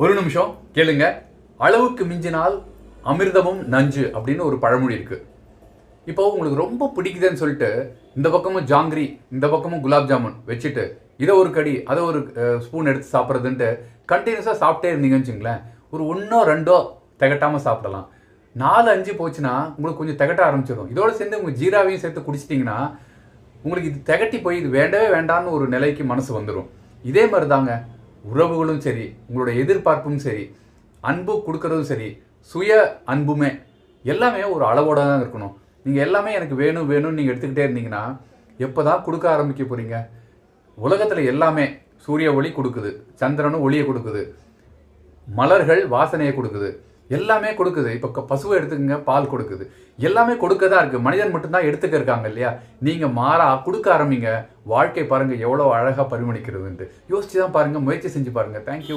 ஒரு நிமிஷம் கேளுங்க. அளவுக்கு மிஞ்சினால் அமிர்தமும் நஞ்சு அப்படின்னு ஒரு பழமொழி இருக்கு. இப்போ உங்களுக்கு ரொம்ப பிடிக்குதுன்னு சொல்லிட்டு இந்த பக்கமும் ஜாங்கிரி, இந்த பக்கமும் குலாப் ஜாமுன் வச்சுட்டு இதை ஒரு கடி அதை ஒரு ஸ்பூன் எடுத்து சாப்பிட்றதுன்ட்டு கண்டினியூஸாக சாப்பிட்டே இருந்தீங்கன்னு வச்சுங்களேன், ஒரு ஒன்றோ ரெண்டோ திகட்டாமல் சாப்பிடலாம். 4-5 போச்சுன்னா உங்களுக்கு கொஞ்சம் திகட்ட ஆரம்பிச்சிடும். இதோடு சேர்ந்து உங்கள் ஜீராவையும் சேர்த்து குடிச்சிட்டிங்கன்னா உங்களுக்கு இது திகட்டி போய் இது வேண்டவே வேண்டான்னு ஒரு நிலைக்கு மனசு வந்துடும். இதே மாதிரி தாங்க உறவுகளும் சரி, உங்களோட எதிர்பார்ப்பும் சரி, அன்பு கொடுக்கறதும் சரி, சுய அன்புமே எல்லாமே ஒரு அளவோட தான் இருக்கணும். நீங்கள் எல்லாமே எனக்கு வேணும் வேணும்னு நீங்கள் எடுத்துக்கிட்டே இருந்தீங்கன்னா எப்போ தான் கொடுக்க ஆரம்பிக்க போகிறீங்க? உலகத்தில் எல்லாமே சூரிய ஒளி கொடுக்குது, சந்திரனும் ஒளியை கொடுக்குது, மலர்கள் வாசனையை கொடுக்குது, எல்லாமே கொடுக்குது. இப்போ பசுவை எடுத்துக்கங்க, பால் கொடுக்குது, எல்லாமே கொடுக்க தான் இருக்குது. மனிதன் மட்டும்தான் எடுத்துக்க இருக்காங்க இல்லையா? நீங்கள் மாறா கொடுக்க ஆரம்பிங்க. வாழ்க்கை பாருங்கள் எவ்வளோ அழகாக பரிமளிக்கிறதுன்ட்டு யோசிச்சு தான் பாருங்கள், முயற்சி செஞ்சு பாருங்கள். தேங்க்யூ.